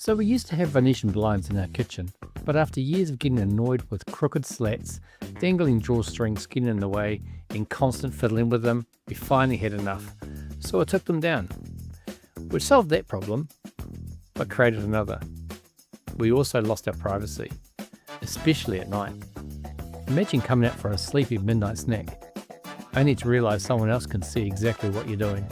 So we used to have Venetian blinds in our kitchen, but after years of getting annoyed with crooked slats, dangling drawstrings getting in the way, and constant fiddling with them, we finally had enough. So I took them down. We solved that problem, but created another. We also lost our privacy, especially at night. Imagine coming out for a sleepy midnight snack, only to realise someone else can see exactly what you're doing.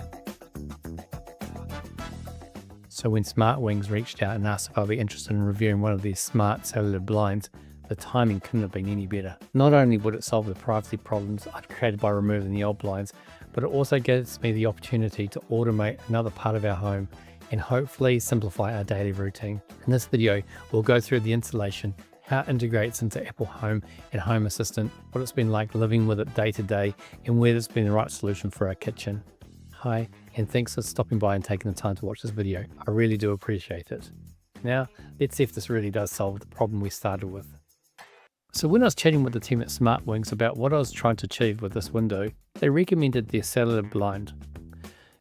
So when SmartWings reached out and asked if I'd be interested in reviewing one of these smart cellular blinds, the timing couldn't have been any better. Not only would it solve the privacy problems I'd created by removing the old blinds, but it also gives me the opportunity to automate another part of our home and hopefully simplify our daily routine. In this video, we'll go through the installation, how it integrates into Apple Home and Home Assistant, what it's been like living with it day to day, and whether it's been the right solution for our kitchen. Hi, and thanks for stopping by and taking the time to watch this video. I really do appreciate it. Now, let's see if this really does solve the problem we started with. So when I was chatting with the team at SmartWings about what I was trying to achieve with this window, they recommended their cellular blind.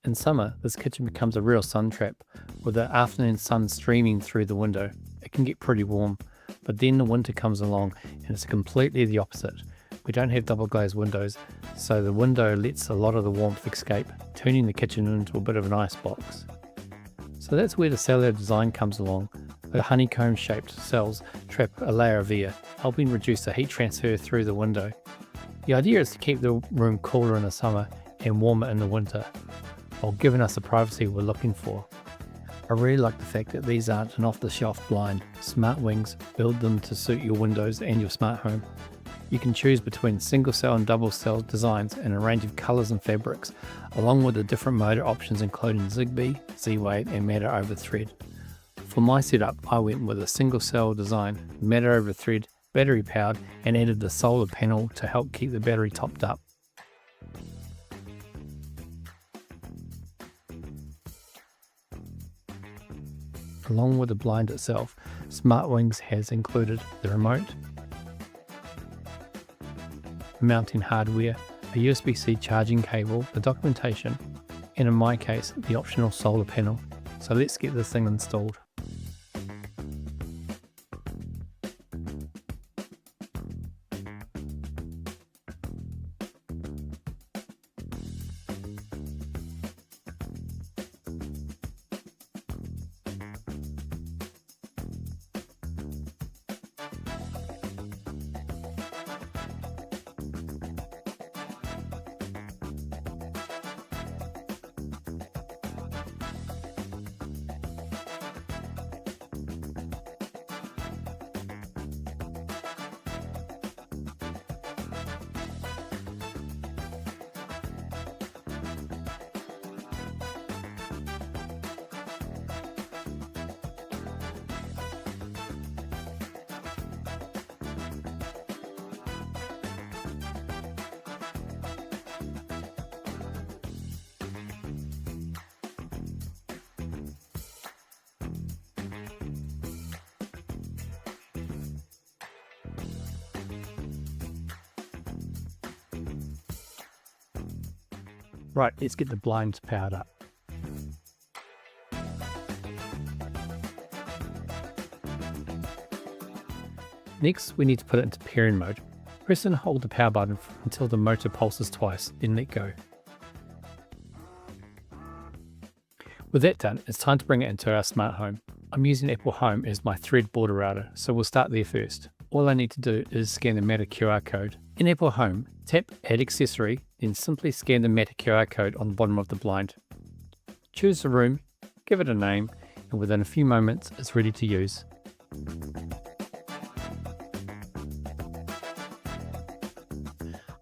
In summer, this kitchen becomes a real sun trap, with the afternoon sun streaming through the window. It can get pretty warm, but then the winter comes along and it's completely the opposite. We don't have double glazed windows, so the window lets a lot of the warmth escape, turning the kitchen into a bit of an icebox. So that's where the cellular design comes along. The honeycomb shaped cells trap a layer of air, helping reduce the heat transfer through the window. The idea is to keep the room cooler in the summer and warmer in the winter, while giving us the privacy we're looking for. I really like the fact that these aren't an off-the-shelf blind. SmartWings build them to suit your windows and your smart home. You can choose between single cell and double cell designs in a range of colours and fabrics, along with the different motor options including Zigbee, Z-Wave and Matter over Thread. For my setup, I went with a single cell design, Matter over Thread, battery powered, and added the solar panel to help keep the battery topped up. Along with the blind itself, SmartWings has included the remote, mounting hardware, a USB-C charging cable, the documentation, and in my case, the optional solar panel. So let's get this thing installed. Right, let's get the blinds powered up. Next, we need to put it into pairing mode. Press and hold the power button until the motor pulses twice, then let go. With that done, it's time to bring it into our smart home. I'm using Apple Home as my Thread border router, so we'll start there first. All I need to do is scan the Matter QR code. In Apple Home, tap Add Accessory, then simply scan the Matter QR code on the bottom of the blind. Choose the room, give it a name, and within a few moments it's ready to use.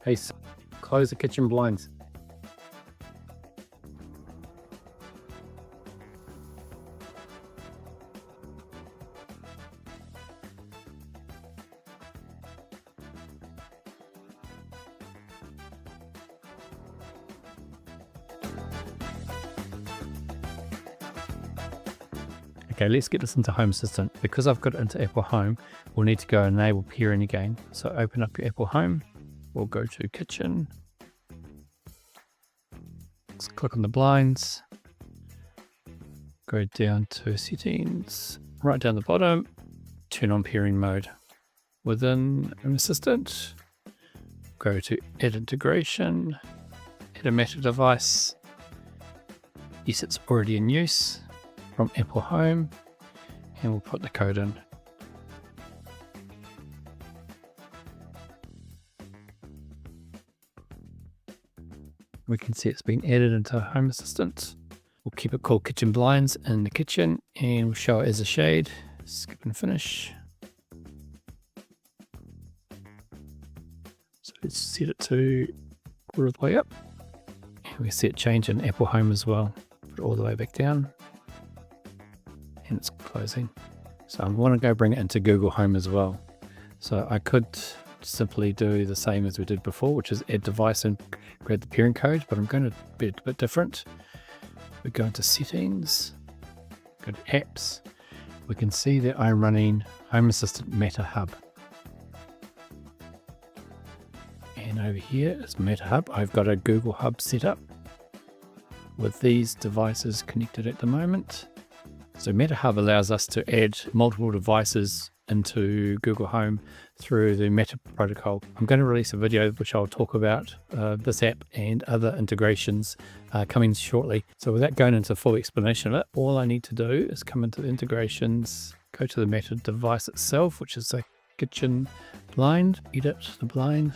Okay, so close the kitchen blinds. Okay, let's get this into Home Assistant. Because I've got it into Apple Home, we'll need to go enable pairing again. So open up your Apple Home, we'll go to Kitchen, let's click on the blinds, go down to Settings, right down the bottom, turn on pairing mode. Within Home Assistant, go to Add Integration, add a Matter device. Yes, it's already in use from Apple Home, and we'll put the code in. We can see it's been added into Home Assistant. We'll keep it called Kitchen Blinds in the kitchen, and we'll show it as a shade. Skip and finish. So let's set it to quarter of the way up. And we see it change in Apple Home as well. Put it all the way back down. And it's closing. So I want to go bring it into Google Home as well. So I could simply do the same as we did before, which is add device and grab the pairing code, but I'm going to be a bit different. We go into settings, go to apps. We can see that I'm running Home Assistant Matter Hub. And over here is Matter Hub. I've got a Google Hub set up with these devices connected at the moment. So Matter Hub allows us to add multiple devices into Google Home through the Matter protocol. I'm going to release a video which I'll talk about this app and other integrations coming shortly. So without going into full explanation of it, all I need to do is come into the integrations, go to the Matter device itself, which is a kitchen blind, edit the blind,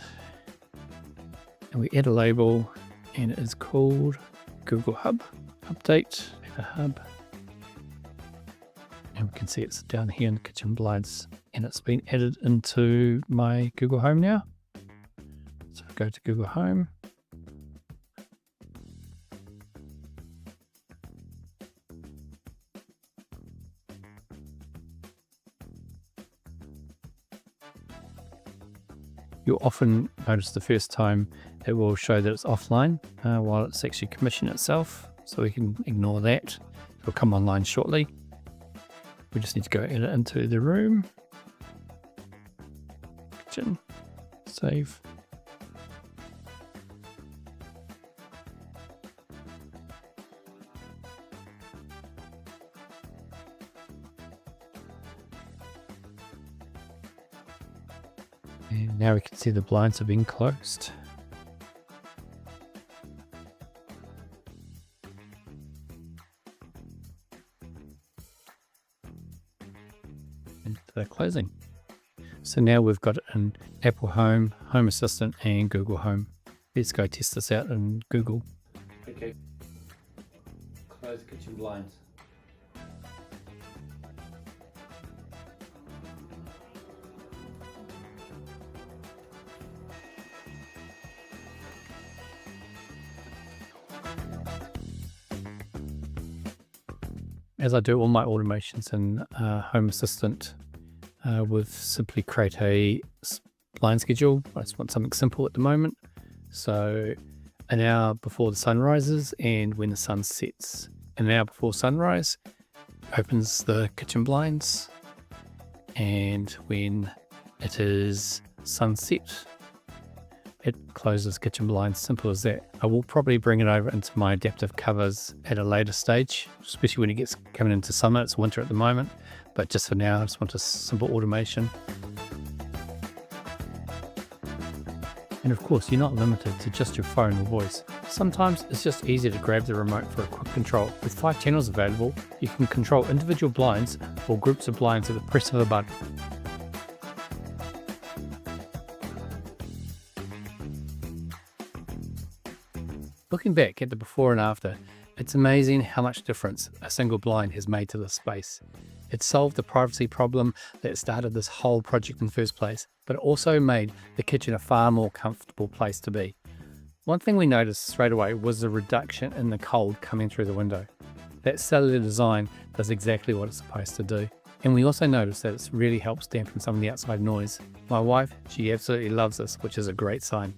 and we add a label, and it is called Google Hub. Update, Matter Hub. And we can see it's down here in the kitchen blinds, and it's been added into my Google Home now. So go to Google Home. You'll often notice the first time it will show that it's offline while it's actually commissioning itself. So we can ignore that. It'll come online shortly. We just need to go edit into the room, kitchen, save. And now we can see the blinds are being closed. They're closing. So now we've got it in Apple Home, Home Assistant, and Google Home. Let's go test this out in Google. Okay. Close the kitchen blinds. As I do all my automations in Home Assistant, we've simply create a blind schedule. I just want something simple at the moment. So an hour before the sun rises and when the sun sets. An hour before sunrise, opens the kitchen blinds, and when it is sunset, it closes kitchen blinds. Simple as that. I will probably bring it over into my adaptive covers at a later stage, especially when it gets coming into summer. It's winter at the moment, but just for now I just want a simple automation. And of course, you're not limited to just your phone or voice. Sometimes it's just easier to grab the remote for a quick control. With 5 channels available, you can control individual blinds or groups of blinds at the press of a button. Looking back at the before and after, it's amazing how much difference a single blind has made to this space. It solved the privacy problem that started this whole project in the first place, but it also made the kitchen a far more comfortable place to be. One thing we noticed straight away was the reduction in the cold coming through the window. That cellular design does exactly what it's supposed to do. And we also noticed that it really helps dampen some of the outside noise. My wife, she absolutely loves this, which is a great sign.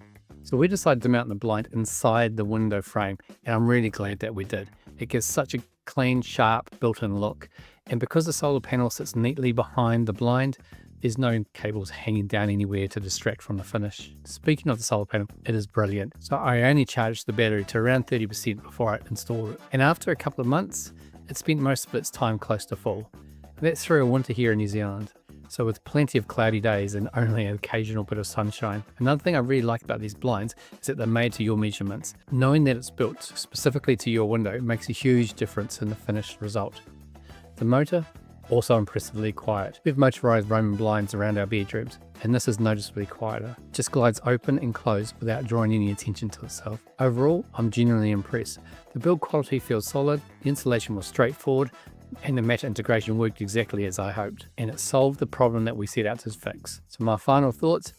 So we decided to mount the blind inside the window frame, and I'm really glad that we did. It gives such a clean, sharp, built-in look. And because the solar panel sits neatly behind the blind, there's no cables hanging down anywhere to distract from the finish. Speaking of the solar panel, it is brilliant. So I only charged the battery to around 30% before I installed it. And after a couple of months, it spent most of its time close to full. That's through a winter here in New Zealand. So with plenty of cloudy days and only an occasional bit of sunshine. Another thing I really like about these blinds is that they're made to your measurements. Knowing that it's built specifically to your window makes a huge difference in the finished result. The motor, also impressively quiet. We've motorized Roman blinds around our bedrooms, and this is noticeably quieter. It just glides open and close without drawing any attention to itself. Overall, I'm genuinely impressed. The build quality feels solid, the installation was straightforward, and the Matter integration worked exactly as I hoped, and it solved the problem that we set out to fix. So my final thoughts,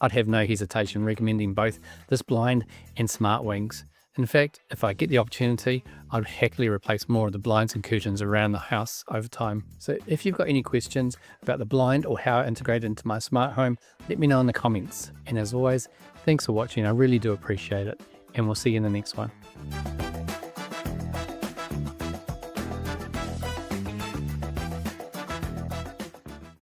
I'd have no hesitation recommending both this blind and SmartWings. In fact, if I get the opportunity, I'd happily replace more of the blinds and curtains around the house over time. So if you've got any questions about the blind or how it integrated into my smart home, let me know in the comments. And as always, thanks for watching. I really do appreciate it. And we'll see you in the next one.